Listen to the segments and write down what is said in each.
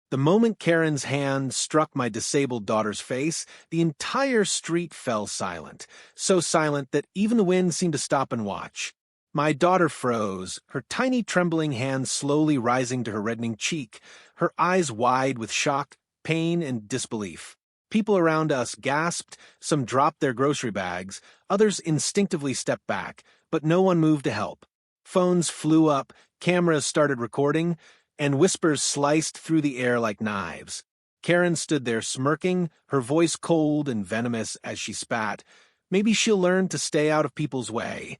The moment Karen's hand struck my disabled daughter's face, the entire street fell silent, so silent that even the wind seemed to stop and watch. My daughter froze, her tiny trembling hand slowly rising to her reddening cheek, her eyes wide with shock, pain, and disbelief. People around us gasped, some dropped their grocery bags, others instinctively stepped back, but no one moved to help. Phones flew up, cameras started recording, and whispers sliced through the air like knives. Karen stood there smirking, her voice cold and venomous as she spat. Maybe she'll learn to stay out of people's way.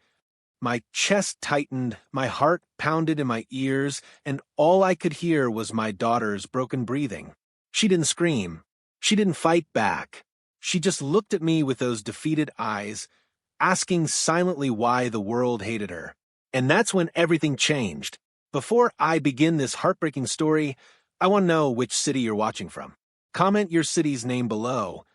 My chest tightened, my heart pounded in my ears, and all I could hear was my daughter's broken breathing. She didn't scream. She didn't fight back. She just looked at me with those defeated eyes, asking silently why the world hated her. And that's when everything changed. Before I begin this heartbreaking story, I want to know which city you're watching from. Comment your city's name below,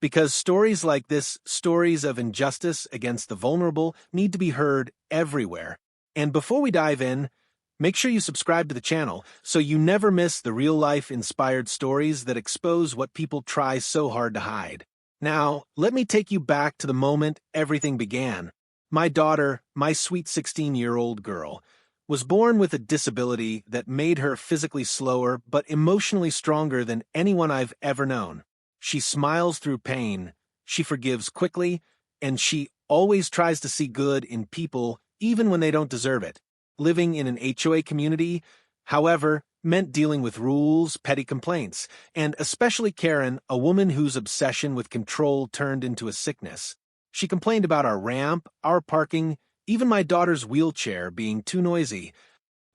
because stories like this, stories of injustice against the vulnerable, need to be heard everywhere. And before we dive in, make sure you subscribe to the channel so you never miss the real-life inspired stories that expose what people try so hard to hide. Now, let me take you back to the moment everything began. My daughter, my sweet 16-year-old girl, was born with a disability that made her physically slower but emotionally stronger than anyone I've ever known. She smiles through pain, she forgives quickly, and she always tries to see good in people even when they don't deserve it. Living in an HOA community, however, meant dealing with rules, petty complaints, and especially Karen, a woman whose obsession with control turned into a sickness. She complained about our ramp, our parking, even my daughter's wheelchair being too noisy.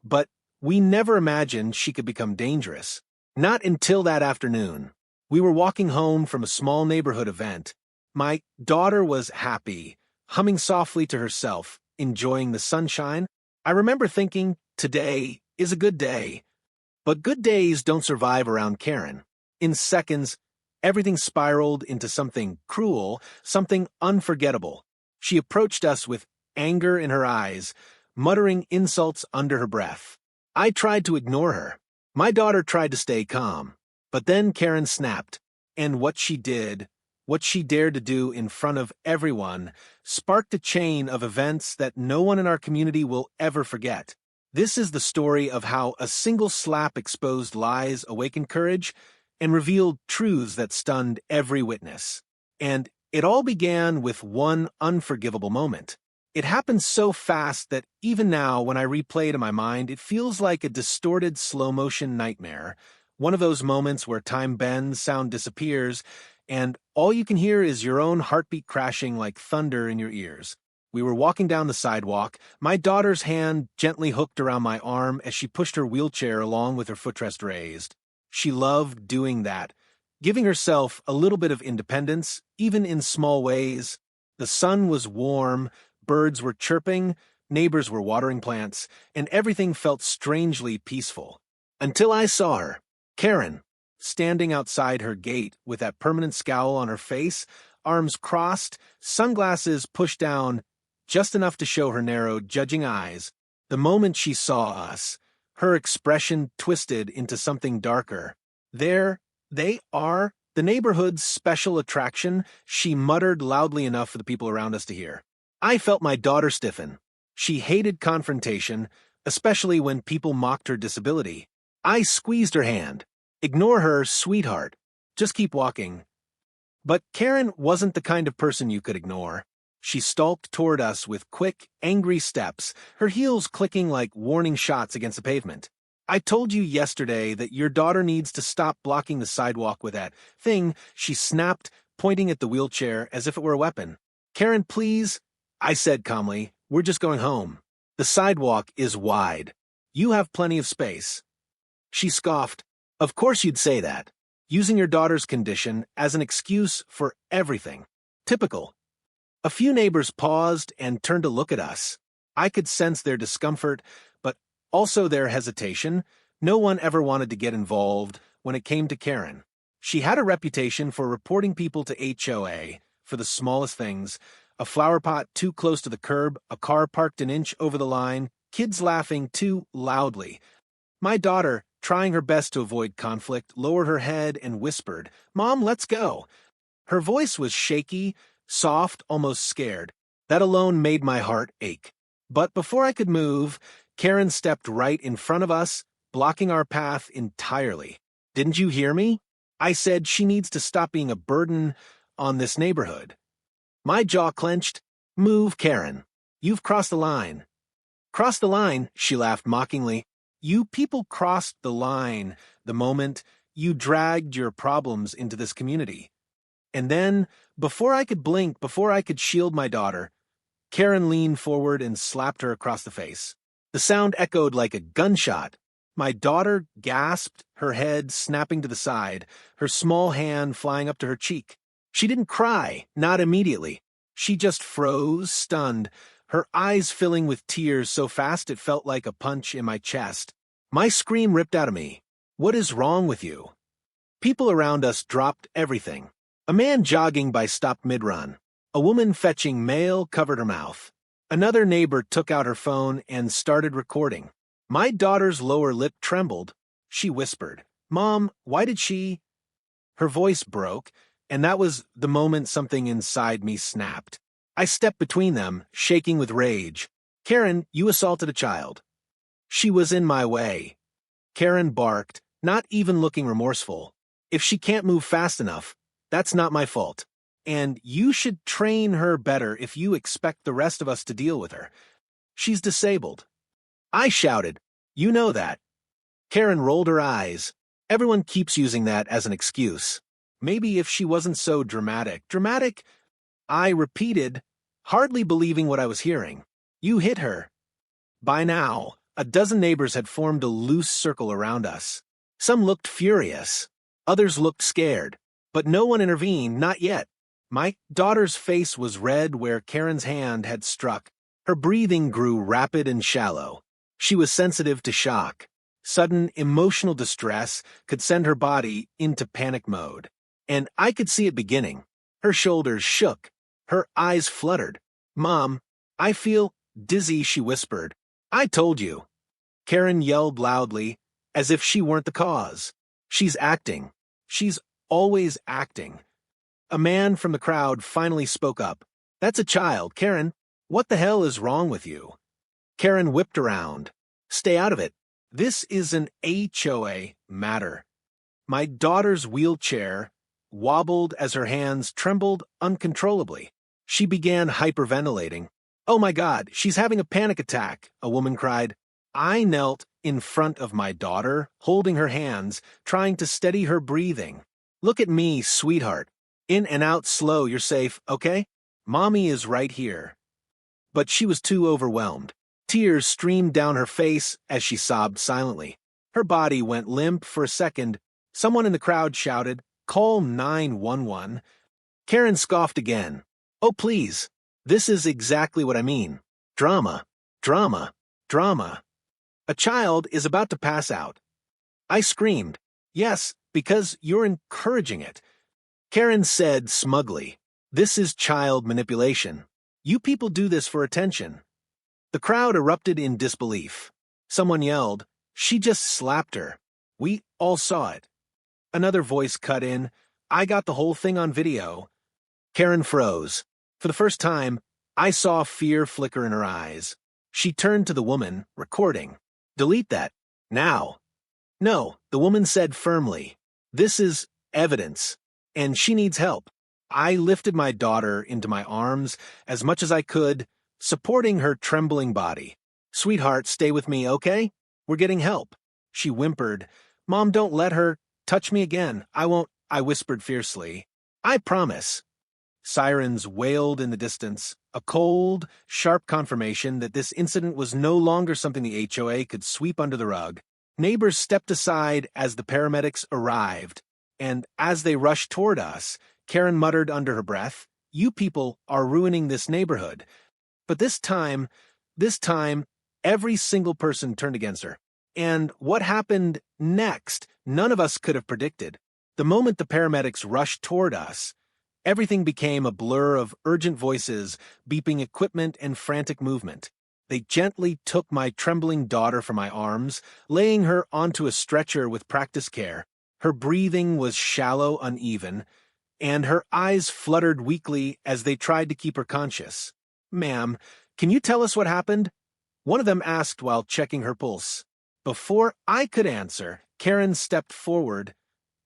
But we never imagined she could become dangerous. Not until that afternoon. We were walking home from a small neighborhood event. My daughter was happy, humming softly to herself, enjoying the sunshine. I remember thinking, today is a good day. But good days don't survive around Karen. In seconds, everything spiraled into something cruel, something unforgettable. She approached us with anger in her eyes, muttering insults under her breath. I tried to ignore her. My daughter tried to stay calm. But then Karen snapped, and what she did, what she dared to do in front of everyone, sparked a chain of events that no one in our community will ever forget. This is the story of how a single slap exposed lies, awakened courage, and revealed truths that stunned every witness. And it all began with one unforgivable moment. It happened so fast that even now, when I replay it in my mind, it feels like a distorted slow-motion nightmare. One of those moments where time bends, sound disappears, and all you can hear is your own heartbeat crashing like thunder in your ears. We were walking down the sidewalk, my daughter's hand gently hooked around my arm as she pushed her wheelchair along with her footrest raised. She loved doing that, giving herself a little bit of independence, even in small ways. The sun was warm, birds were chirping, neighbors were watering plants, and everything felt strangely peaceful. Until I saw her, Karen, standing outside her gate with that permanent scowl on her face, arms crossed, sunglasses pushed down, just enough to show her narrow, judging eyes. The moment she saw us, her expression twisted into something darker. There they are, the neighborhood's special attraction, she muttered loudly enough for the people around us to hear. I felt my daughter stiffen. She hated confrontation, especially when people mocked her disability. I squeezed her hand. Ignore her, sweetheart. Just keep walking. But Karen wasn't the kind of person you could ignore. She stalked toward us with quick, angry steps, her heels clicking like warning shots against the pavement. I told you yesterday that your daughter needs to stop blocking the sidewalk with that thing, she snapped, pointing at the wheelchair as if it were a weapon. Karen, please, I said calmly, we're just going home. The sidewalk is wide. You have plenty of space. She scoffed. Of course you'd say that. Using your daughter's condition as an excuse for everything. Typical. A few neighbors paused and turned to look at us. I could sense their discomfort, but also their hesitation. No one ever wanted to get involved when it came to Karen. She had a reputation for reporting people to HOA for the smallest things. A flower pot too close to the curb, a car parked an inch over the line, kids laughing too loudly. My daughter trying her best to avoid conflict, lowered her head and whispered, "Mom, let's go." Her voice was shaky, soft, almost scared. That alone made my heart ache. But before I could move, Karen stepped right in front of us, blocking our path entirely. "Didn't you hear me? I said she needs to stop being a burden on this neighborhood." My jaw clenched. "Move, Karen. You've crossed the line." "Crossed the line?" She laughed mockingly. "You people crossed the line the moment you dragged your problems into this community." And then, before I could blink, before I could shield my daughter, Karen leaned forward and slapped her across the face. The sound echoed like a gunshot. My daughter gasped, her head snapping to the side, her small hand flying up to her cheek. She didn't cry, not immediately. She just froze, stunned, her eyes filling with tears so fast it felt like a punch in my chest. My scream ripped out of me. "What is wrong with you?" People around us dropped everything. A man jogging by stopped mid-run. A woman fetching mail covered her mouth. Another neighbor took out her phone and started recording. My daughter's lower lip trembled. She whispered, "Mom, why did she—" Her voice broke, and that was the moment something inside me snapped. I stepped between them, shaking with rage. "Karen, you assaulted a child." She was in my way. Karen barked, not even looking remorseful. "If she can't move fast enough, that's not my fault. And you should train her better if you expect the rest of us to deal with her. She's disabled." I shouted, "You know that." Karen rolled her eyes. Everyone keeps using that as an excuse. Maybe if she wasn't so dramatic. Dramatic? I repeated, hardly believing what I was hearing. "You hit her." By now, a dozen neighbors had formed a loose circle around us. Some looked furious. Others looked scared. But no one intervened, not yet. My daughter's face was red where Karen's hand had struck. Her breathing grew rapid and shallow. She was sensitive to shock. Sudden emotional distress could send her body into panic mode. And I could see it beginning. Her shoulders shook. Her eyes fluttered. "Mom, I feel dizzy," she whispered. "I told you." Karen yelled loudly, as if she weren't the cause. "She's acting. She's always acting." A man from the crowd finally spoke up. "That's a child, Karen. What the hell is wrong with you?" Karen whipped around. "Stay out of it. This is an HOA matter." My daughter's wheelchair wobbled as her hands trembled uncontrollably. She began hyperventilating. "Oh my God, she's having a panic attack," a woman cried. I knelt in front of my daughter, holding her hands, trying to steady her breathing. "Look at me, sweetheart. In and out slow, you're safe, okay? Mommy is right here." But she was too overwhelmed. Tears streamed down her face as she sobbed silently. Her body went limp for a second. Someone in the crowd shouted, "Call 911." Karen scoffed again. "Oh, please. This is exactly what I mean. Drama, drama, drama. A child is about to pass out." I screamed, "Yes, because you're encouraging it." Karen said smugly, "This is child manipulation. You people do this for attention." The crowd erupted in disbelief. Someone yelled, "She just slapped her." We all saw it. Another voice cut in, "I got the whole thing on video." Karen froze. For the first time, I saw fear flicker in her eyes. She turned to the woman, recording. "Delete that. Now." "No," the woman said firmly. "This is evidence, and she needs help." I lifted my daughter into my arms as much as I could, supporting her trembling body. "Sweetheart, stay with me, okay? We're getting help." She whimpered, "Mom, don't let her touch me again. I won't," I whispered fiercely. "I promise." Sirens wailed in the distance, a cold, sharp confirmation that this incident was no longer something the HOA could sweep under the rug. Neighbors stepped aside as the paramedics arrived, and as they rushed toward us, Karen muttered under her breath, "You people are ruining this neighborhood." But this time, every single person turned against her. And what happened next, none of us could have predicted. The moment the paramedics rushed toward us, everything became a blur of urgent voices, beeping equipment and frantic movement. They gently took my trembling daughter from my arms, laying her onto a stretcher with practiced care. Her breathing was shallow, uneven, and her eyes fluttered weakly as they tried to keep her conscious. "Ma'am, can you tell us what happened?" one of them asked while checking her pulse. Before I could answer, Karen stepped forward,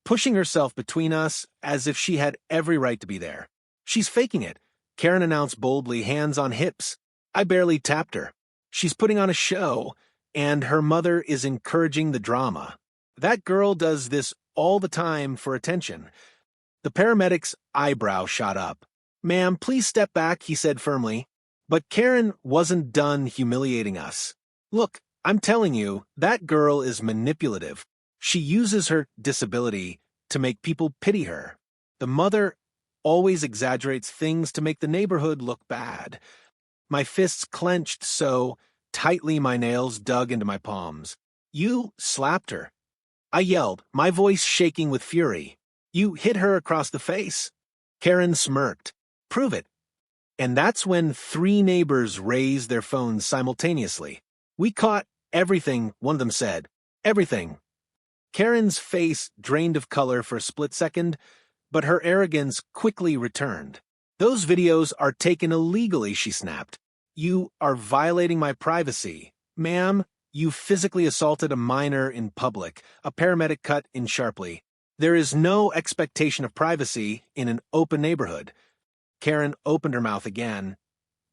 pushing herself between us as if she had every right to be there. "She's faking it," Karen announced boldly, hands on hips. I barely tapped her. "She's putting on a show, and her mother is encouraging the drama. That girl does this all the time for attention." The paramedic's eyebrow shot up. "Ma'am, please step back," he said firmly. But Karen wasn't done humiliating us. "Look, I'm telling you, that girl is manipulative. She uses her disability to make people pity her. The mother always exaggerates things to make the neighborhood look bad." My fists clenched so tightly my nails dug into my palms. "You slapped her," I yelled, my voice shaking with fury. "You hit her across the face." Karen smirked. "Prove it." And that's when 3 neighbors raised their phones simultaneously. "We caught everything," one of them said. "Everything." Karen's face drained of color for a split second, but her arrogance quickly returned. "Those videos are taken illegally," she snapped. "You are violating my privacy. Ma'am, you physically assaulted a minor in public," a paramedic cut in sharply. "There is no expectation of privacy in an open neighborhood." Karen opened her mouth again,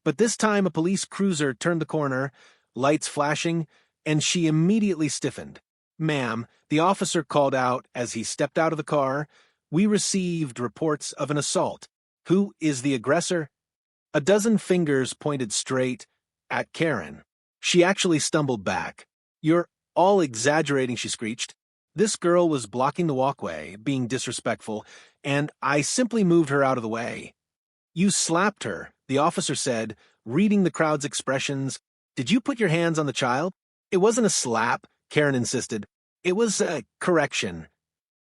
but this time a police cruiser turned the corner, lights flashing, and she immediately stiffened. "Ma'am," the officer called out as he stepped out of the car, "we received reports of an assault. Who is the aggressor?" A dozen fingers pointed straight at Karen. She actually stumbled back. "You're all exaggerating," she screeched. "This girl was blocking the walkway, being disrespectful, and I simply moved her out of the way." "You slapped her," the officer said, reading the crowd's expressions. "Did you put your hands on the child?" "It wasn't a slap," Karen insisted. "It was a correction."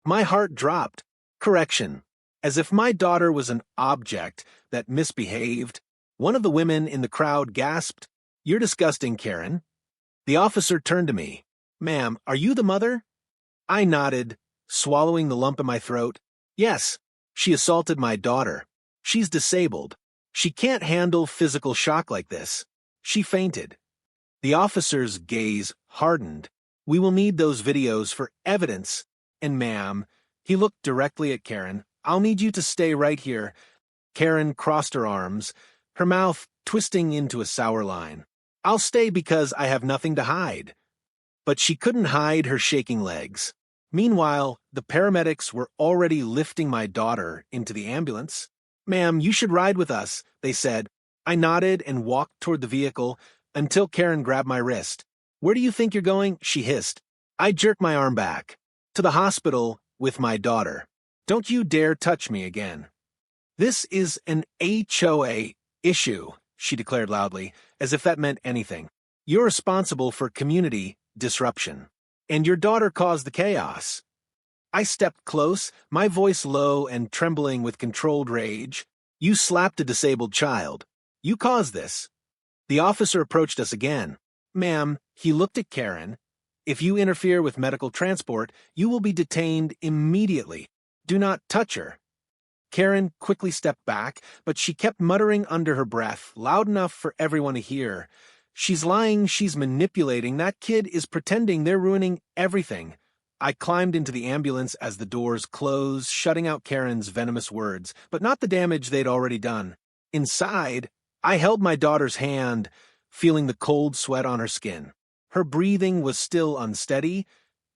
My heart dropped. Correction. As if my daughter was an object that misbehaved. One of the women in the crowd gasped, "You're disgusting, Karen." The officer turned to me. "Ma'am, are you the mother?" I nodded, swallowing the lump in my throat. "Yes, she assaulted my daughter. She's disabled. She can't handle physical shock like this. She fainted." The officer's gaze hardened. "We will need those videos for evidence. And ma'am," he looked directly at Karen, "I'll need you to stay right here." Karen crossed her arms, her mouth twisting into a sour line. "I'll stay because I have nothing to hide." But she couldn't hide her shaking legs. Meanwhile, the paramedics were already lifting my daughter into the ambulance. "Ma'am, you should ride with us," they said. I nodded and walked toward the vehicle until Karen grabbed my wrist. "Where do you think you're going?" she hissed. I jerked my arm back. "To the hospital with my daughter. Don't you dare touch me again." "This is an HOA issue," she declared loudly, as if that meant anything. "You're responsible for community disruption. And your daughter caused the chaos." I stepped close, my voice low and trembling with controlled rage. "You slapped a disabled child. You caused this." The officer approached us again. "Ma'am," he looked at Karen, "if you interfere with medical transport, you will be detained immediately. Do not touch her." Karen quickly stepped back, but she kept muttering under her breath, loud enough for everyone to hear. "She's lying, she's manipulating, that kid is pretending, they're ruining everything." I climbed into the ambulance as the doors closed, shutting out Karen's venomous words, but not the damage they'd already done. Inside, I held my daughter's hand, feeling the cold sweat on her skin. Her breathing was still unsteady,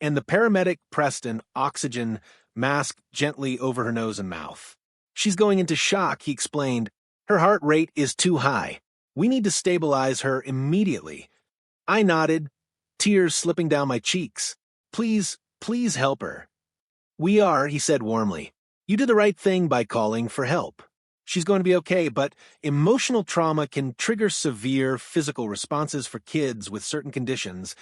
and the paramedic pressed an oxygen mask gently over her nose and mouth. "She's going into shock," he explained. "Her heart rate is too high. We need to stabilize her immediately." I nodded, tears slipping down my cheeks. Please help her." "We are," he said warmly. "You did the right thing by calling for help. She's going to be okay, but emotional trauma can trigger severe physical responses for kids with certain conditions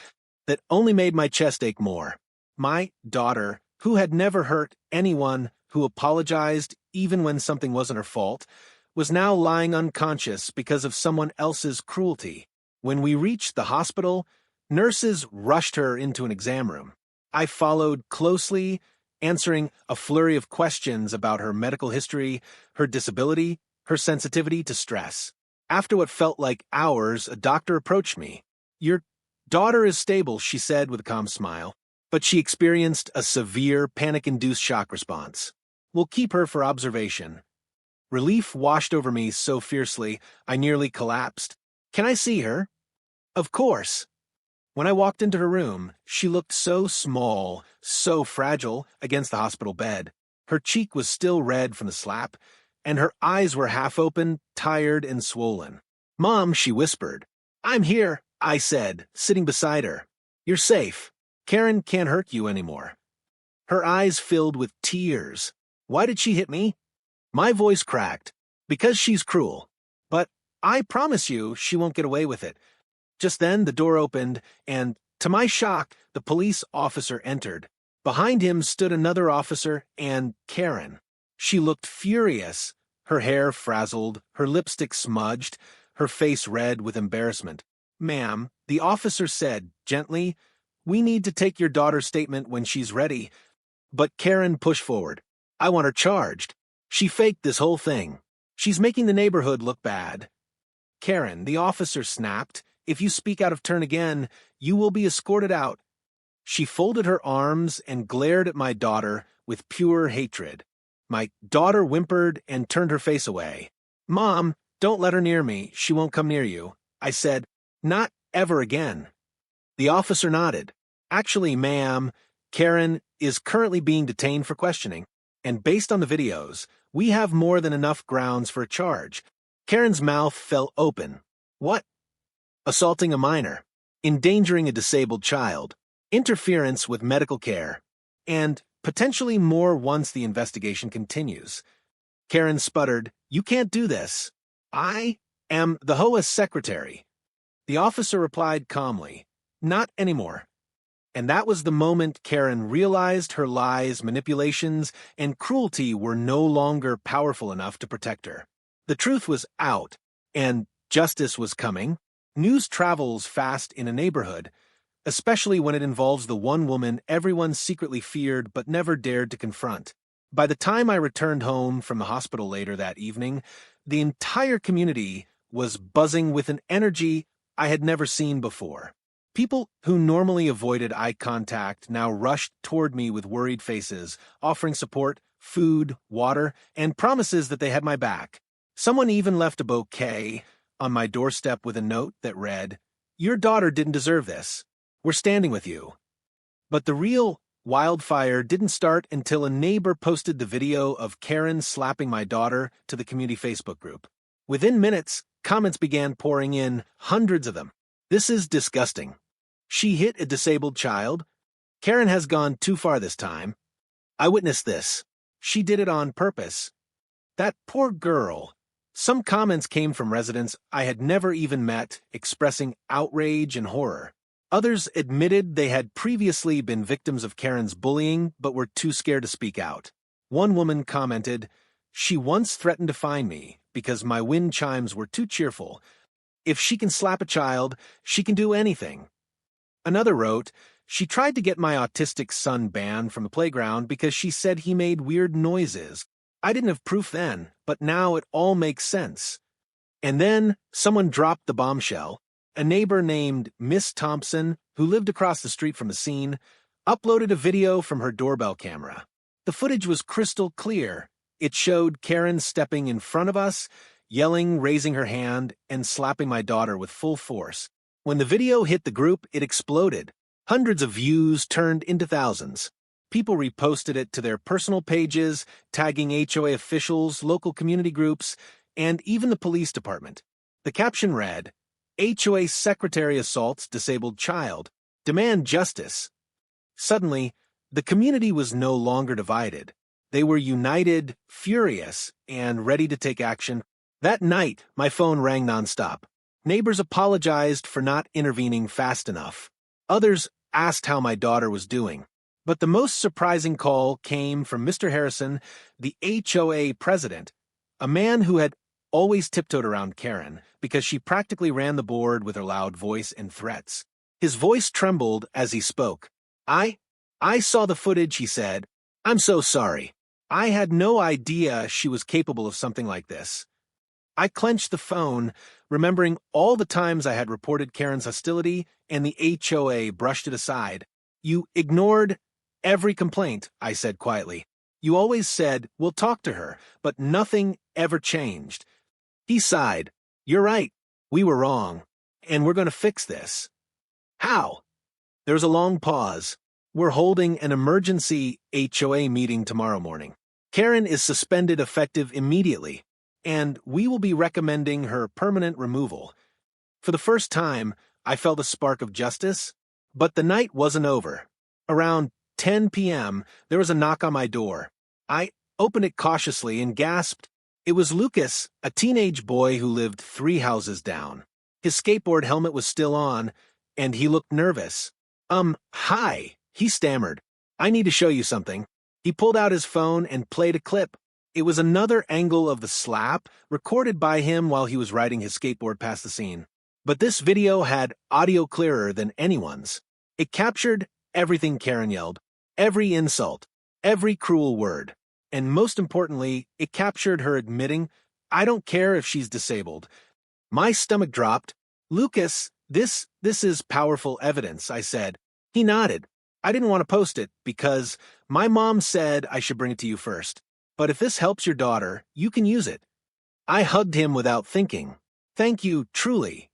that only made my chest ache more. My daughter, who had never hurt anyone, who apologized even when something wasn't her fault, was now lying unconscious because of someone else's cruelty. When we reached the hospital, nurses rushed her into an exam room. I followed closely, answering a flurry of questions about her medical history, her disability, her sensitivity to stress. After what felt like hours, a doctor approached me. "Your daughter is stable," she said with a calm smile, "but she experienced a severe panic-induced shock response. We'll keep her for observation." Relief washed over me so fiercely, I nearly collapsed. "Can I see her?" "Of course." When I walked into her room, she looked so small, so fragile against the hospital bed. Her cheek was still red from the slap, and her eyes were half open, tired and swollen. "Mom," she whispered. "I'm here," I said, sitting beside her. "You're safe. Karen can't hurt you anymore." Her eyes filled with tears. "Why did she hit me?" My voice cracked. "Because she's cruel. But I promise you she won't get away with it." Just then the door opened, and, to my shock, the police officer entered. Behind him stood another officer and Karen. She looked furious, her hair frazzled, her lipstick smudged, her face red with embarrassment. "Ma'am," the officer said, gently, "we need to take your daughter's statement when she's ready." But Karen pushed forward. "I want her charged. She faked this whole thing. She's making the neighborhood look bad." "Karen," the officer snapped, "if you speak out of turn again, you will be escorted out." She folded her arms and glared at my daughter with pure hatred. My daughter whimpered and turned her face away. "Mom, don't let her near me. She won't come near you." I said, "Not ever again." The officer nodded. "Actually, ma'am, Karen is currently being detained for questioning, and based on the videos, we have more than enough grounds for a charge." Karen's mouth fell open. "What?" "Assaulting a minor, endangering a disabled child, interference with medical care, and potentially more once the investigation continues." Karen sputtered, "You can't do this. I am the HOA secretary." The officer replied calmly, "Not anymore." And that was the moment Karen realized her lies, manipulations, and cruelty were no longer powerful enough to protect her. The truth was out, and justice was coming. News travels fast in a neighborhood, especially when it involves the one woman everyone secretly feared but never dared to confront. By the time I returned home from the hospital later that evening, the entire community was buzzing with an energy I had never seen before. People who normally avoided eye contact now rushed toward me with worried faces, offering support, food, water, and promises that they had my back. Someone even left a bouquet on my doorstep with a note that read, "Your daughter didn't deserve this. We're standing with you." But the real wildfire didn't start until a neighbor posted the video of Karen slapping my daughter to the community Facebook group. Within minutes, comments began pouring in, hundreds of them. "This is disgusting. She hit a disabled child. Karen has gone too far this time. I witnessed this. She did it on purpose. That poor girl." Some comments came from residents I had never even met, expressing outrage and horror. Others admitted they had previously been victims of Karen's bullying but were too scared to speak out. One woman commented, "She once threatened to fine me because my wind chimes were too cheerful. If she can slap a child, she can do anything." Another wrote, "She tried to get my autistic son banned from the playground because she said he made weird noises. I didn't have proof then, but now it all makes sense." And then someone dropped the bombshell. A neighbor named Miss Thompson, who lived across the street from the scene, uploaded a video from her doorbell camera. The footage was crystal clear. It showed Karen stepping in front of us, yelling, raising her hand, and slapping my daughter with full force. When the video hit the group, it exploded. Hundreds of views turned into thousands. People reposted it to their personal pages, tagging HOA officials, local community groups, and even the police department. The caption read, "HOA secretary assaults disabled child. Demand justice." Suddenly, the community was no longer divided. They were united, furious, and ready to take action. That night, my phone rang nonstop. Neighbors apologized for not intervening fast enough. Others asked how my daughter was doing. But the most surprising call came from Mr. Harrison, the HOA president, a man who had always tiptoed around Karen because she practically ran the board with her loud voice and threats. His voice trembled as he spoke. I saw the footage, he said. I'm so sorry. I had no idea she was capable of something like this. I clenched the phone, remembering all the times I had reported Karen's hostility, and the HOA brushed it aside. You ignored every complaint, I said quietly. You always said, we'll talk to her, but nothing ever changed. He sighed. You're right. We were wrong. And we're going to fix this. How? There was a long pause. We're holding an emergency HOA meeting tomorrow morning. Karen is suspended effective immediately, and we will be recommending her permanent removal. For the first time, I felt a spark of justice, but the night wasn't over. Around 10 p.m., there was a knock on my door. I opened it cautiously and gasped. It was Lucas, a teenage boy who lived 3 houses down. His skateboard helmet was still on, and he looked nervous. Hi, he stammered. I need to show you something. He pulled out his phone and played a clip. It was another angle of the slap, recorded by him while he was riding his skateboard past the scene. But this video had audio clearer than anyone's. It captured everything Karen yelled, every insult, every cruel word. And most importantly, it captured her admitting, I don't care if she's disabled. My stomach dropped. Lucas, this is powerful evidence, I said. He nodded. I didn't want to post it because my mom said I should bring it to you first. But if this helps your daughter, you can use it. I hugged him without thinking. Thank you, truly.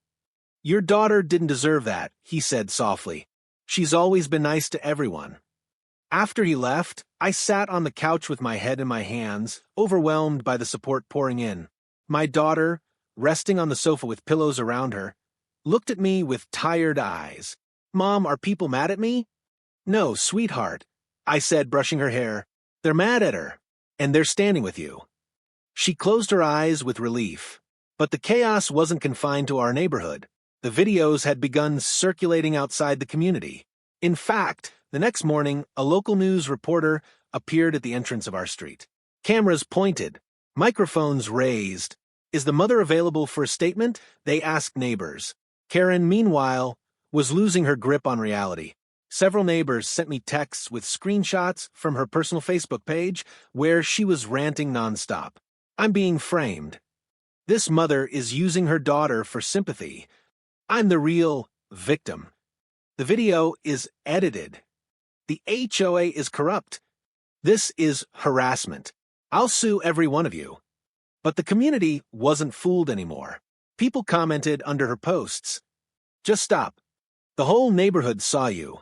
Your daughter didn't deserve that, he said softly. She's always been nice to everyone. After he left, I sat on the couch with my head in my hands, overwhelmed by the support pouring in. My daughter, resting on the sofa with pillows around her, looked at me with tired eyes. Mom, are people mad at me? No, sweetheart, I said, brushing her hair. They're mad at her, and they're standing with you. She closed her eyes with relief. But the chaos wasn't confined to our neighborhood. The videos had begun circulating outside the community. In fact, the next morning, a local news reporter appeared at the entrance of our street. Cameras pointed, microphones raised. Is the mother available for a statement? They asked neighbors. Karen, meanwhile, was losing her grip on reality. Several neighbors sent me texts with screenshots from her personal Facebook page where she was ranting nonstop. I'm being framed. This mother is using her daughter for sympathy. I'm the real victim. The video is edited. The HOA is corrupt. This is harassment. I'll sue every one of you. But the community wasn't fooled anymore. People commented under her posts. Just stop. The whole neighborhood saw you.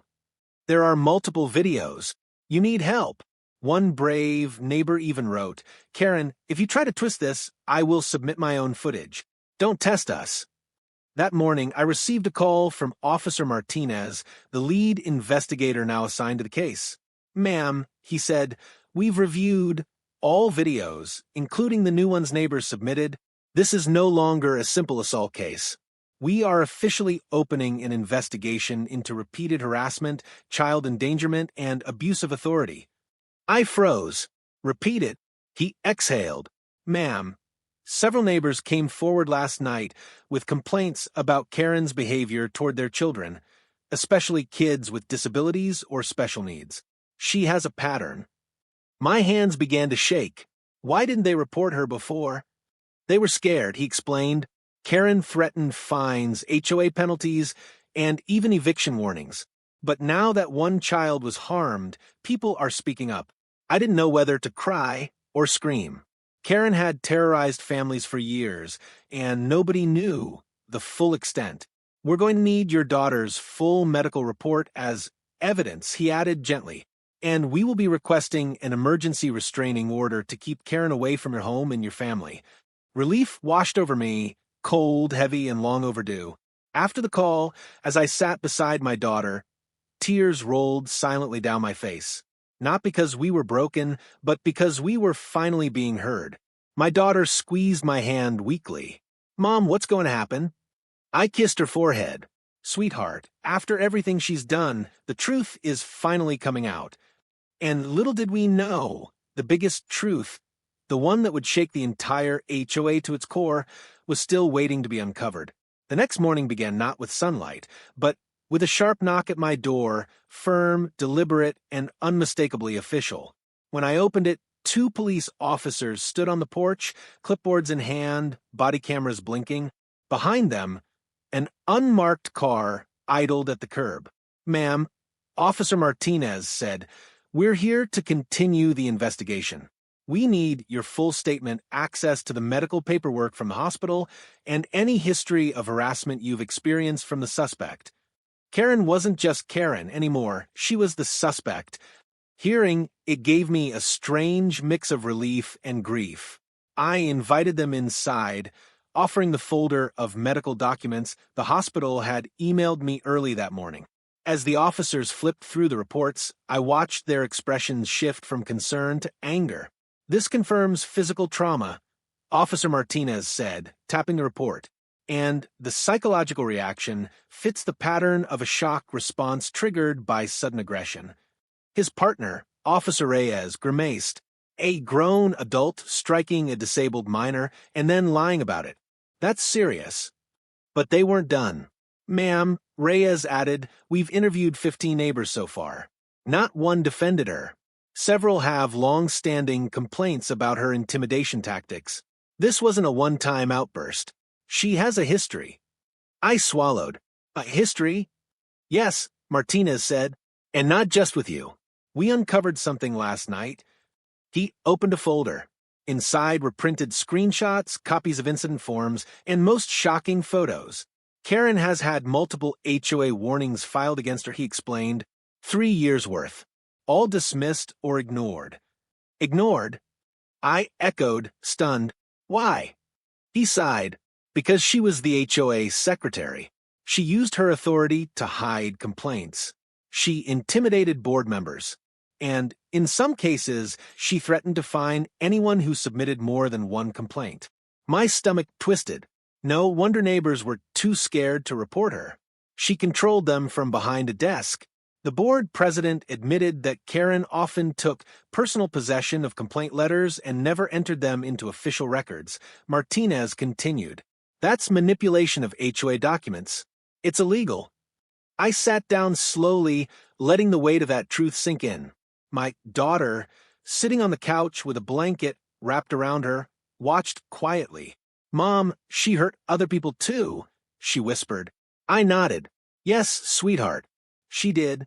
There are multiple videos. You need help. One brave neighbor even wrote, Karen, if you try to twist this, I will submit my own footage. Don't test us. That morning, I received a call from Officer Martinez, the lead investigator now assigned to the case. Ma'am, he said, we've reviewed all videos, including the new ones neighbors submitted. This is no longer a simple assault case. We are officially opening an investigation into repeated harassment, child endangerment, and abuse of authority. I froze. Repeat it. He exhaled. Ma'am. Several neighbors came forward last night with complaints about Karen's behavior toward their children, especially kids with disabilities or special needs. She has a pattern. My hands began to shake. Why didn't they report her before? They were scared, he explained. Karen threatened fines, HOA penalties, and even eviction warnings. But now that one child was harmed, people are speaking up. I didn't know whether to cry or scream. Karen had terrorized families for years, and nobody knew the full extent. We're going to need your daughter's full medical report as evidence, he added gently. And we will be requesting an emergency restraining order to keep Karen away from your home and your family. Relief washed over me, cold, heavy, and long overdue. After the call, as I sat beside my daughter, tears rolled silently down my face. Not because we were broken, but because we were finally being heard. My daughter squeezed my hand weakly. Mom, what's going to happen? I kissed her forehead. Sweetheart, after everything she's done, the truth is finally coming out. And little did we know, the biggest truth, the one that would shake the entire HOA to its core, was still waiting to be uncovered. The next morning began not with sunlight, but with a sharp knock at my door, firm, deliberate, and unmistakably official. When I opened it, 2 police officers stood on the porch, clipboards in hand, body cameras blinking. Behind them, an unmarked car idled at the curb. "Ma'am," Officer Martinez said, "we're here to continue the investigation. We need your full statement, access to the medical paperwork from the hospital, and any history of harassment you've experienced from the suspect." Karen wasn't just Karen anymore. She was the suspect. Hearing it gave me a strange mix of relief and grief. I invited them inside, offering the folder of medical documents the hospital had emailed me early that morning. As the officers flipped through the reports, I watched their expressions shift from concern to anger. "This confirms physical trauma," Officer Martinez said, tapping the report, "and the psychological reaction fits the pattern of a shock response triggered by sudden aggression." His partner, Officer Reyes, grimaced. A grown adult striking a disabled minor and then lying about it. That's serious. But they weren't done. "Ma'am," Reyes added, "we've interviewed 15 neighbors so far. Not one defended her. Several have long-standing complaints about her intimidation tactics. This wasn't a one-time outburst. She has a history." I swallowed. "A history?" "Yes," Martinez said, "and not just with you. We uncovered something last night." He opened a folder. Inside were printed screenshots, copies of incident forms, and most shocking photos. "Karen has had multiple HOA warnings filed against her," he explained. 3 years' worth. All dismissed or ignored. "Ignored?" I echoed, stunned. "Why?" He sighed. "Because she was the HOA secretary. She used her authority to hide complaints. She intimidated board members. And, in some cases, she threatened to fine anyone who submitted more than one complaint." My stomach twisted. No wonder neighbors were too scared to report her. She controlled them from behind a desk. The board president admitted that Karen often took personal possession of complaint letters and never entered them into official records. Martinez continued. "That's manipulation of HOA documents. It's illegal." I sat down slowly, letting the weight of that truth sink in. My daughter, sitting on the couch with a blanket wrapped around her, watched quietly. "Mom, she hurt other people too," she whispered. I nodded. "Yes, sweetheart, she did."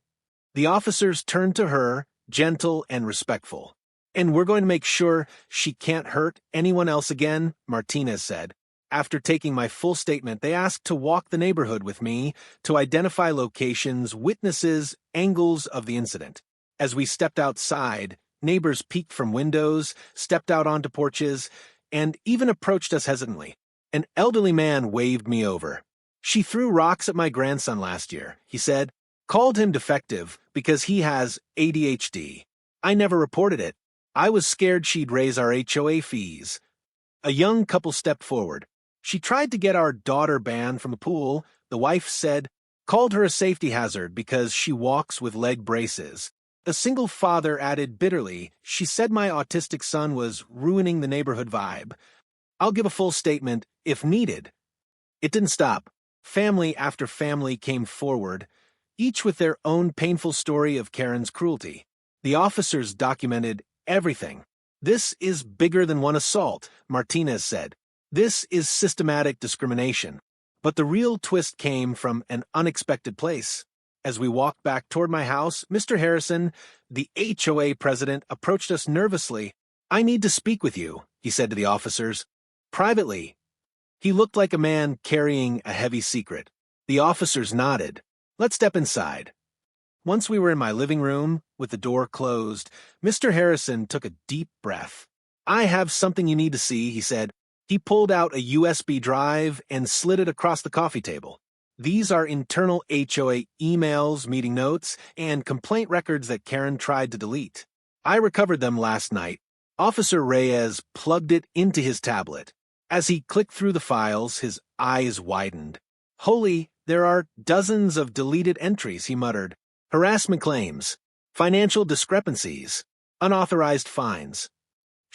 The officers turned to her, gentle and respectful. "And we're going to make sure she can't hurt anyone else again," Martinez said. After taking my full statement, they asked to walk the neighborhood with me to identify locations, witnesses, angles of the incident. As we stepped outside, neighbors peeked from windows, stepped out onto porches, and even approached us hesitantly. An elderly man waved me over. "She threw rocks at my grandson last year," he said. "Called him defective because he has ADHD. I never reported it. I was scared she'd raise our HOA fees." A young couple stepped forward. "She tried to get our daughter banned from the pool," the wife said. "Called her a safety hazard because she walks with leg braces." A single father added bitterly, "She said my autistic son was ruining the neighborhood vibe. I'll give a full statement if needed." It didn't stop. Family after family came forward, each with their own painful story of Karen's cruelty. The officers documented everything. "This is bigger than one assault," Martinez said. "This is systematic discrimination." But the real twist came from an unexpected place. As we walked back toward my house, Mr. Harrison, the HOA president, approached us nervously. "I need to speak with you," he said to the officers. "Privately." He looked like a man carrying a heavy secret. The officers nodded. "Let's step inside." Once we were in my living room, with the door closed, Mr. Harrison took a deep breath. "I have something you need to see," he said. He pulled out a USB drive and slid it across the coffee table. "These are internal HOA emails, meeting notes, and complaint records that Karen tried to delete. I recovered them last night." Officer Reyes plugged it into his tablet. As he clicked through the files, his eyes widened. "Holy, there are dozens of deleted entries," he muttered. "Harassment claims, financial discrepancies, unauthorized fines."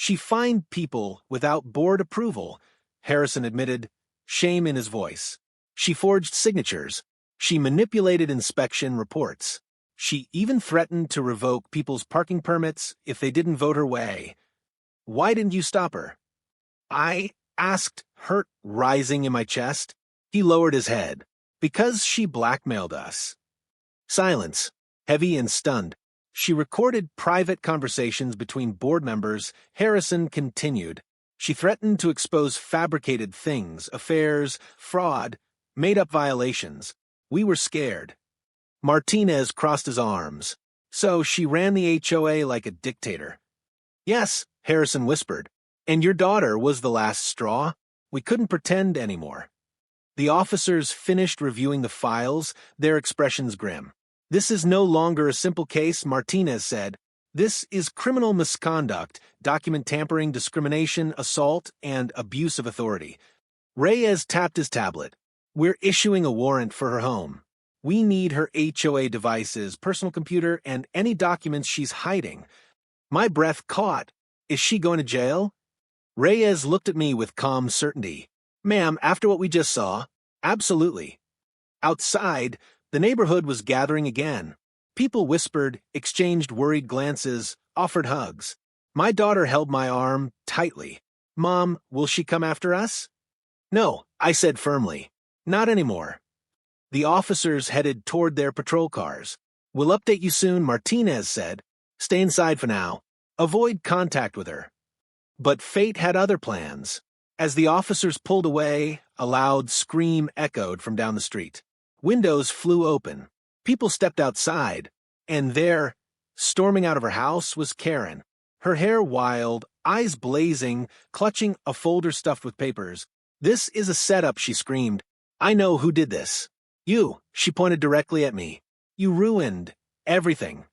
She fined people without board approval, Harrison admitted, shame in his voice. She forged signatures. She manipulated inspection reports. She even threatened to revoke people's parking permits if they didn't vote her way. Why didn't you stop her? I asked, hurt rising in my chest. He lowered his head. Because she blackmailed us. Silence, heavy and stunned. She recorded private conversations between board members. Harrison continued. She threatened to expose fabricated things, affairs, fraud, made-up violations. We were scared. Martinez crossed his arms. So she ran the HOA like a dictator. Yes, Harrison whispered. And your daughter was the last straw. We couldn't pretend anymore. The officers finished reviewing the files, their expressions grim. This is no longer a simple case, Martinez said. This is criminal misconduct, document tampering, discrimination, assault, and abuse of authority. Reyes tapped his tablet. We're issuing a warrant for her home. We need her HOA devices, personal computer, and any documents she's hiding. My breath caught. Is she going to jail? Reyes looked at me with calm certainty. Ma'am, after what we just saw, absolutely. Outside, the neighborhood was gathering again. People whispered, exchanged worried glances, offered hugs. My daughter held my arm tightly. Mom, will she come after us? No, I said firmly. Not anymore. The officers headed toward their patrol cars. We'll update you soon, Martinez said. Stay inside for now. Avoid contact with her. But fate had other plans. As the officers pulled away, a loud scream echoed from down the street. Windows flew open. People stepped outside, and there, storming out of her house, was Karen. Her hair wild, eyes blazing, clutching a folder stuffed with papers. This is a setup, she screamed. I know who did this. You, she pointed directly at me. You ruined everything.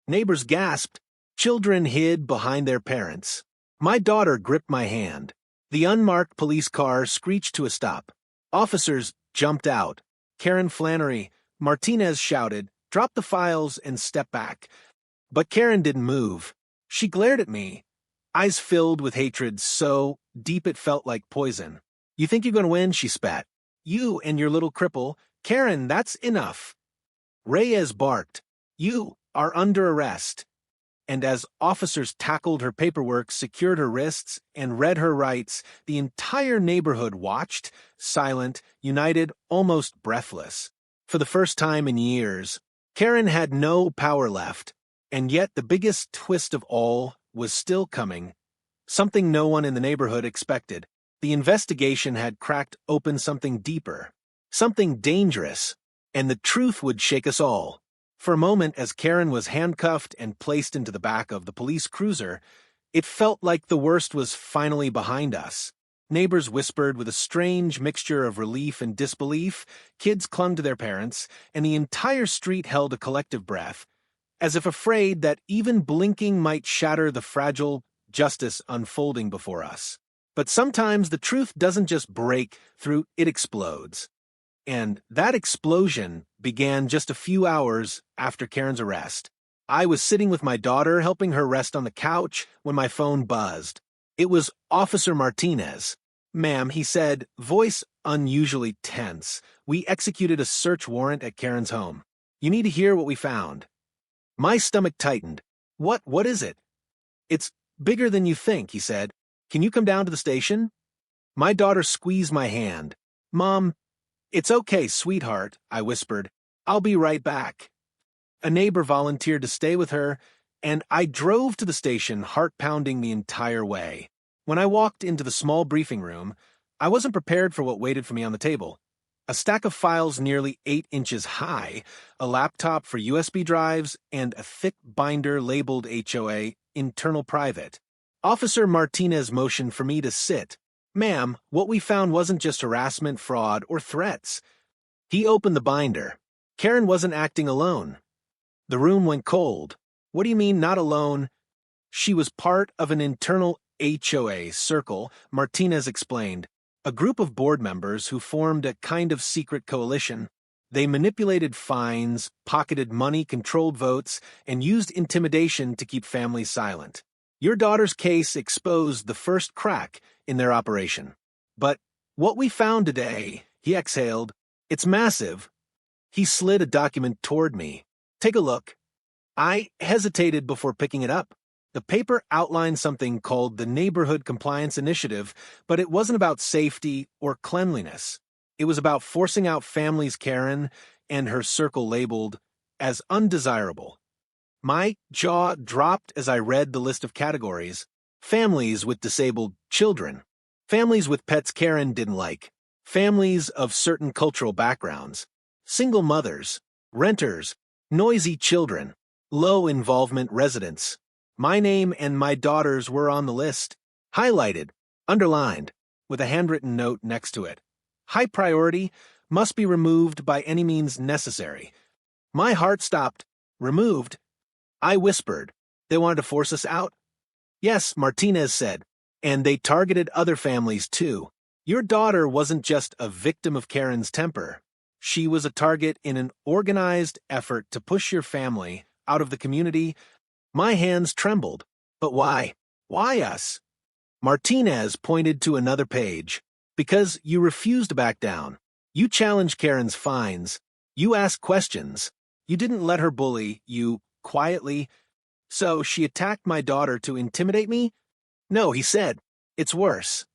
Neighbors gasped. Children hid behind their parents. My daughter gripped my hand. The unmarked police car screeched to a stop. Officers jumped out. Karen Flannery, Martinez shouted, drop the files and step back. But Karen didn't move. She glared at me, eyes filled with hatred so deep it felt like poison. You think you're going to win? She spat. You and your little cripple. Karen, that's enough. Reyes barked. You are under arrest. And as officers tackled her paperwork, secured her wrists, and read her rights, the entire neighborhood watched, silent, united, almost breathless. For the first time in years, Karen had no power left, and yet the biggest twist of all was still coming. Something no one in the neighborhood expected. The investigation had cracked open something deeper, something dangerous, and the truth would shake us all. For a moment, as Karen was handcuffed and placed into the back of the police cruiser, it felt like the worst was finally behind us. Neighbors whispered with a strange mixture of relief and disbelief, kids clung to their parents, and the entire street held a collective breath, as if afraid that even blinking might shatter the fragile justice unfolding before us. But sometimes the truth doesn't just break through, it explodes. And that explosion began just a few hours after Karen's arrest. I was sitting with my daughter, helping her rest on the couch, when my phone buzzed. It was Officer Martinez. Ma'am, he said, voice unusually tense. We executed a search warrant at Karen's home. You need to hear what we found. My stomach tightened. What is it? It's bigger than you think, he said. Can you come down to the station? My daughter squeezed my hand. Mom, it's okay, sweetheart, I whispered. I'll be right back. A neighbor volunteered to stay with her, and I drove to the station, heart pounding the entire way. When I walked into the small briefing room, I wasn't prepared for what waited for me on the table. A stack of files nearly 8 inches high, a laptop for USB drives, and a thick binder labeled HOA, internal private. Officer Martinez motioned for me to sit. Ma'am, what we found wasn't just harassment, fraud, or threats. He opened the binder. Karen wasn't acting alone. The room went cold. What do you mean, not alone? She was part of an internal HOA circle, Martinez explained. A group of board members who formed a kind of secret coalition. They manipulated fines, pocketed money, controlled votes, and used intimidation to keep families silent. Your daughter's case exposed the first crack in their operation. But what we found today, he exhaled, it's massive. He slid a document toward me. Take a look. I hesitated before picking it up. The paper outlined something called the Neighborhood Compliance Initiative, but it wasn't about safety or cleanliness. It was about forcing out families Karen and her circle labeled as undesirable. My jaw dropped as I read the list of categories. Families with disabled children. Families with pets Karen didn't like. Families of certain cultural backgrounds. Single mothers. Renters. Noisy children. Low-involvement residents. My name and my daughter's were on the list. Highlighted. Underlined. With a handwritten note next to it. High priority. Must be removed by any means necessary. My heart stopped. Removed? I whispered. They wanted to force us out? Yes, Martinez said. And they targeted other families too. Your daughter wasn't just a victim of Karen's temper. She was a target in an organized effort to push your family out of the community. My hands trembled. But why? Why us? Martinez pointed to another page. Because you refused to back down. You challenged Karen's fines. You asked questions. You didn't let her bully you quietly. So she attacked my daughter to intimidate me? No, he said. It's worse.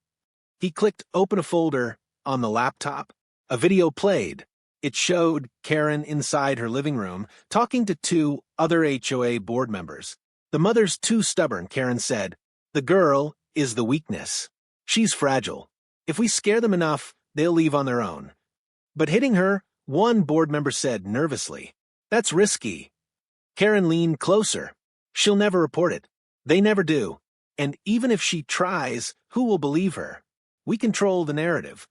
He clicked open a folder on the laptop. A video played. It showed Karen inside her living room talking to two other HOA board members. The mother's too stubborn, Karen said. The girl is the weakness. She's fragile. If we scare them enough, they'll leave on their own. But hitting her, one board member said nervously. That's risky. Karen leaned closer. She'll never report it. They never do. And even if she tries, who will believe her? We control the narrative.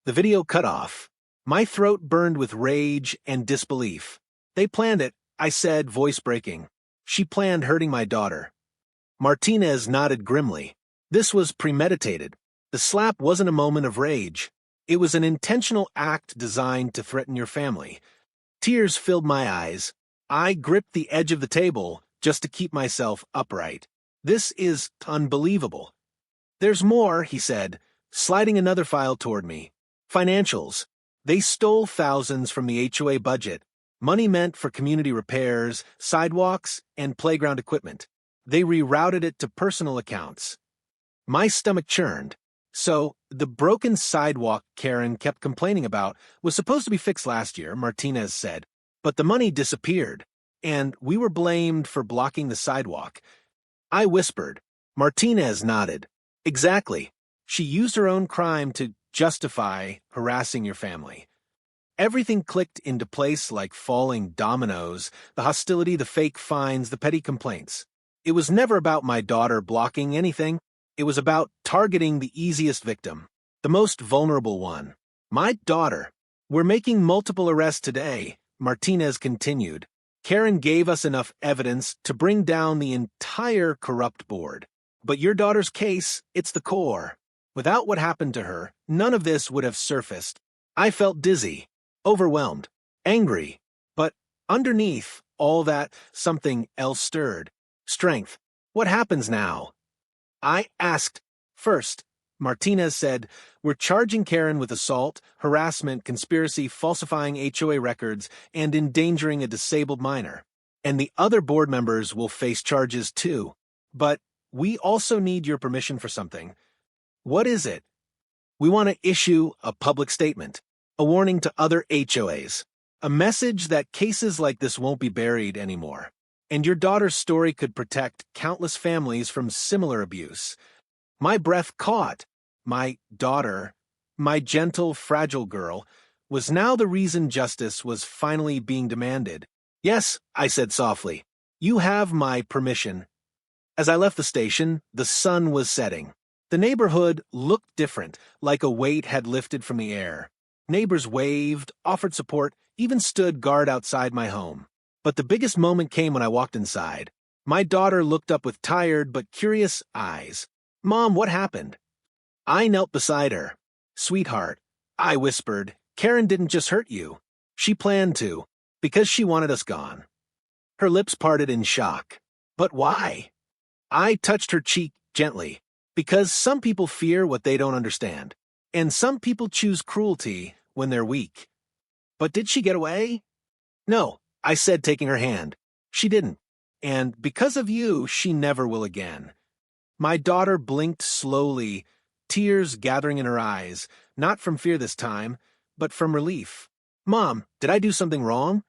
The video cut off. My throat burned with rage and disbelief. They planned it, I said, voice breaking. She planned hurting my daughter. Martinez nodded grimly. This was premeditated. The slap wasn't a moment of rage. It was an intentional act designed to threaten your family. Tears filled my eyes. I gripped the edge of the table just to keep myself upright. This is unbelievable. There's more, he said, sliding another file toward me. Financials. They stole thousands from the HOA budget, money meant for community repairs, sidewalks, and playground equipment. They rerouted it to personal accounts. My stomach churned. So, the broken sidewalk Karen kept complaining about was supposed to be fixed last year, Martinez said, but the money disappeared, and we were blamed for blocking the sidewalk. I whispered. Martinez nodded. Exactly. She used her own crime to justify harassing your family. Everything clicked into place like falling dominoes, the hostility, the fake fines, the petty complaints. It was never about my daughter blocking anything. It was about targeting the easiest victim, the most vulnerable one. My daughter. We're making multiple arrests today, Martinez continued. Karen gave us enough evidence to bring down the entire corrupt board. But your daughter's case, it's the core. Without what happened to her, none of this would have surfaced. I felt dizzy, overwhelmed, angry. But underneath all that, something else stirred. Strength. What happens now? I asked. First, Martinez said, we're charging Karen with assault, harassment, conspiracy, falsifying HOA records, and endangering a disabled minor. And the other board members will face charges too. But we also need your permission for something. What is it? We want to issue a public statement, a warning to other HOAs, a message that cases like this won't be buried anymore. And your daughter's story could protect countless families from similar abuse. My breath caught. My daughter, my gentle, fragile girl, was now the reason justice was finally being demanded. Yes, I said softly. You have my permission. As I left the station, the sun was setting. The neighborhood looked different, like a weight had lifted from the air. Neighbors waved, offered support, even stood guard outside my home. But the biggest moment came when I walked inside. My daughter looked up with tired but curious eyes. Mom, what happened? I knelt beside her. Sweetheart, I whispered, Karen didn't just hurt you. She planned to, because she wanted us gone. Her lips parted in shock. But why? I touched her cheek gently, because some people fear what they don't understand, and some people choose cruelty when they're weak. But did she get away? No, I said, taking her hand. She didn't. And because of you, she never will again. My daughter blinked slowly, tears gathering in her eyes, not from fear this time, but from relief. Mom, did I do something wrong?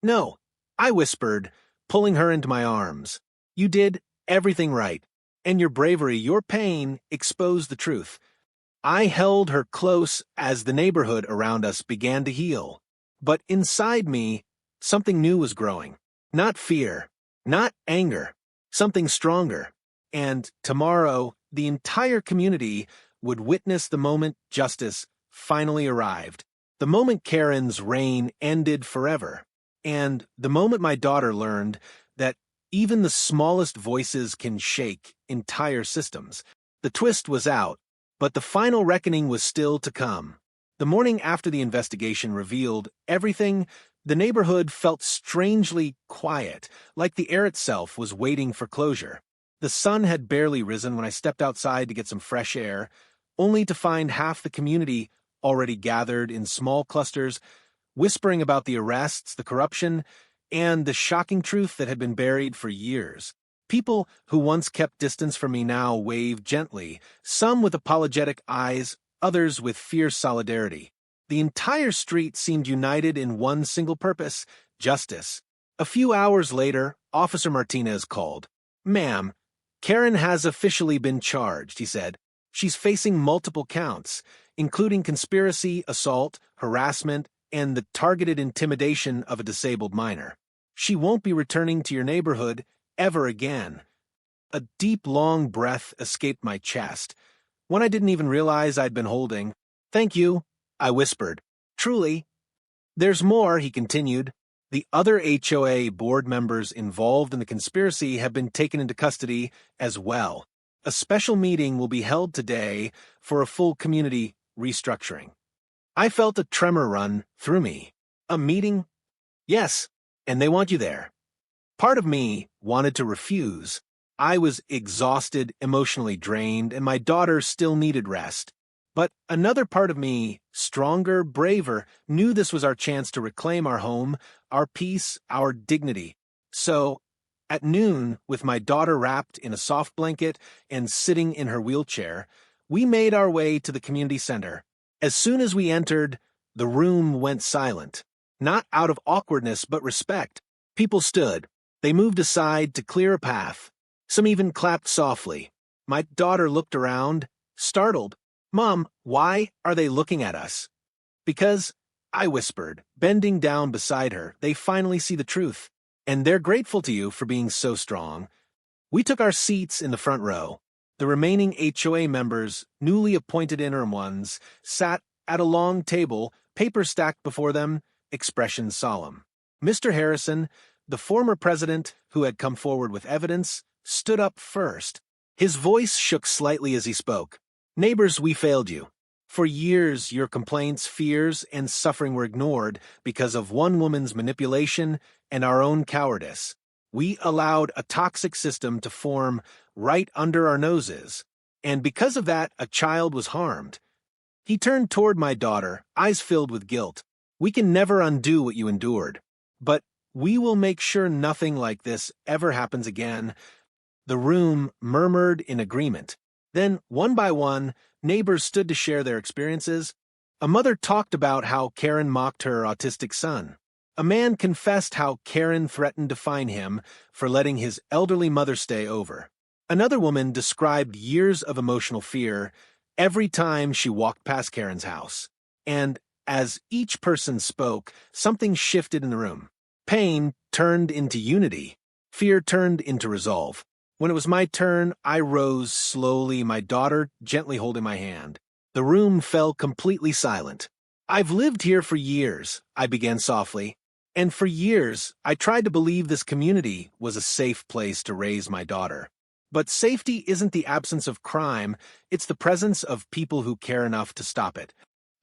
No, I whispered, pulling her into my arms. You did everything right, and your bravery, your pain, exposed the truth. I held her close as the neighborhood around us began to heal. But inside me, something new was growing. Not fear, not anger, something stronger. And tomorrow, the entire community would witness the moment justice finally arrived. The moment Karen's reign ended forever. And the moment my daughter learned that even the smallest voices can shake entire systems. The twist was out, but the final reckoning was still to come. The morning after the investigation revealed everything, the neighborhood felt strangely quiet, like the air itself was waiting for closure. The sun had barely risen when I stepped outside to get some fresh air, only to find half the community already gathered in small clusters, whispering about the arrests, the corruption, and the shocking truth that had been buried for years. People who once kept distance from me now waved gently, some with apologetic eyes, others with fierce solidarity. The entire street seemed united in one single purpose: justice. A few hours later, Officer Martinez called. "Ma'am, Karen has officially been charged," he said. "She's facing multiple counts, including conspiracy, assault, harassment, and the targeted intimidation of a disabled minor. She won't be returning to your neighborhood ever again." A deep, long breath escaped my chest, one I didn't even realize I'd been holding. "Thank you," I whispered. "Truly." "There's more," he continued. "The other HOA board members involved in the conspiracy have been taken into custody as well. A special meeting will be held today for a full community restructuring." I felt a tremor run through me. A meeting? Yes, and they want you there. Part of me wanted to refuse. I was exhausted, emotionally drained, and my daughter still needed rest. But another part of me, stronger, braver, knew this was our chance to reclaim our home, our peace, our dignity. So, at noon, with my daughter wrapped in a soft blanket and sitting in her wheelchair, we made our way to the community center. As soon as we entered, the room went silent. Not out of awkwardness, but respect. People stood. They moved aside to clear a path. Some even clapped softly. My daughter looked around, startled. "Mom, why are they looking at us?" "Because," I whispered, bending down beside her, "they finally see the truth. And they're grateful to you for being so strong." We took our seats in the front row. The remaining HOA members, newly appointed interim ones, sat at a long table, paper stacked before them, expression solemn. Mr. Harrison, the former president who had come forward with evidence, stood up first. His voice shook slightly as he spoke. "Neighbors, we failed you. For years, your complaints, fears, and suffering were ignored because of one woman's manipulation and our own cowardice. We allowed a toxic system to form right under our noses, and because of that, a child was harmed." He turned toward my daughter, eyes filled with guilt. "We can never undo what you endured, but we will make sure nothing like this ever happens again." The room murmured in agreement. Then, one by one, neighbors stood to share their experiences. A mother talked about how Karen mocked her autistic son. A man confessed how Karen threatened to fine him for letting his elderly mother stay over. Another woman described years of emotional fear every time she walked past Karen's house. And as each person spoke, something shifted in the room. Pain turned into unity. Fear turned into resolve. When it was my turn, I rose slowly, my daughter gently holding my hand. The room fell completely silent. "I've lived here for years," I began softly. "And for years, I tried to believe this community was a safe place to raise my daughter. But safety isn't the absence of crime, it's the presence of people who care enough to stop it."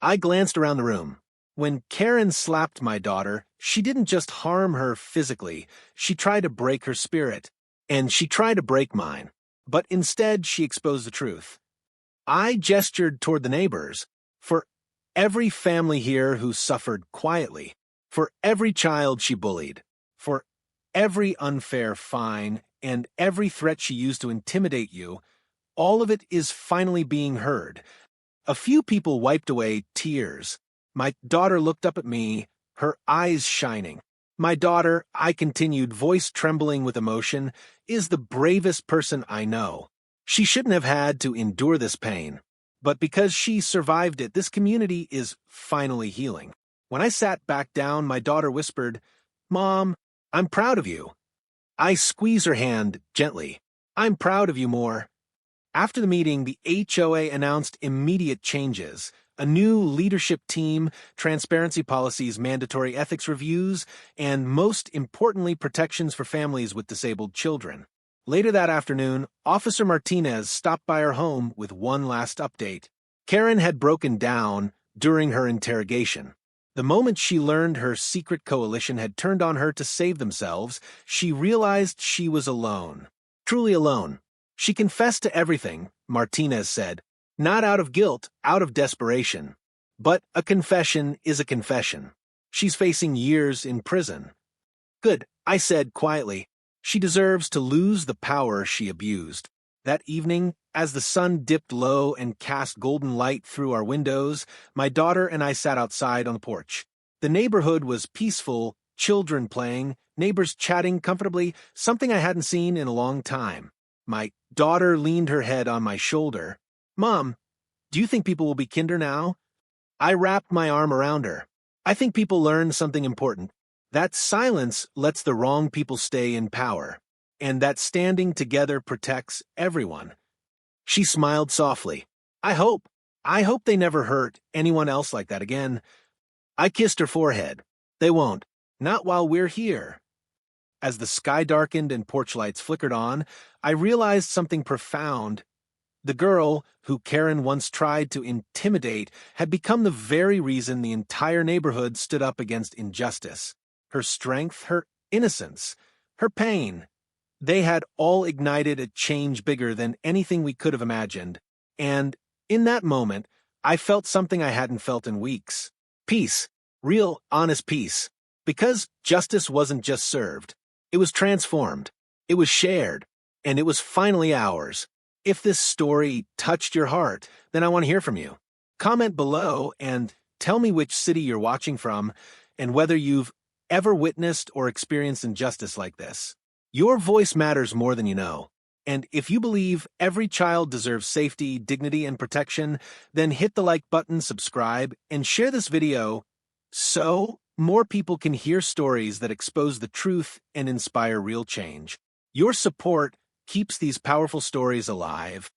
I glanced around the room. When Karen slapped my daughter, she didn't just harm her physically, she tried to break her spirit. And she tried to break mine. But instead, she exposed the truth. I gestured toward the neighbors. For every family here who suffered quietly, for every child she bullied, for every unfair fine, and every threat she used to intimidate you, all of it is finally being heard. A few people wiped away tears. My daughter looked up at me, her eyes shining. My daughter, I continued, voice trembling with emotion, is the bravest person I know. She shouldn't have had to endure this pain. But because she survived it, this community is finally healing. When I sat back down, my daughter whispered, "Mom, I'm proud of you." I squeezed her hand gently. "I'm proud of you more." After the meeting, the HOA announced immediate changes. A new leadership team, transparency policies, mandatory ethics reviews, and most importantly, protections for families with disabled children. Later that afternoon, Officer Martinez stopped by our home with one last update. Karen had broken down during her interrogation. The moment she learned her secret coalition had turned on her to save themselves, she realized she was alone. Truly alone. She confessed to everything, Martinez said. Not out of guilt, out of desperation. But a confession is a confession. She's facing years in prison. Good, I said quietly. She deserves to lose the power she abused. That evening, as the sun dipped low and cast golden light through our windows, my daughter and I sat outside on the porch. The neighborhood was peaceful, children playing, neighbors chatting comfortably, something I hadn't seen in a long time. My daughter leaned her head on my shoulder. "Mom, do you think people will be kinder now?" I wrapped my arm around her. "I think people learn something important. That silence lets the wrong people stay in power, and that standing together protects everyone." She smiled softly. I hope they never hurt anyone else like that again." I kissed her forehead. "They won't. Not while we're here." As the sky darkened and porch lights flickered on, I realized something profound. The girl, who Karen once tried to intimidate, had become the very reason the entire neighborhood stood up against injustice. Her strength, her innocence, her pain. They had all ignited a change bigger than anything we could have imagined. And, in that moment, I felt something I hadn't felt in weeks. Peace. Real, honest peace. Because justice wasn't just served. It was transformed. It was shared. And it was finally ours. If this story touched your heart, then I want to hear from you. Comment below and tell me which city you're watching from and whether you've ever witnessed or experienced injustice like this. Your voice matters more than you know. And if you believe every child deserves safety, dignity, and protection, then hit the like button, subscribe, and share this video so more people can hear stories that expose the truth and inspire real change. Your support keeps these powerful stories alive.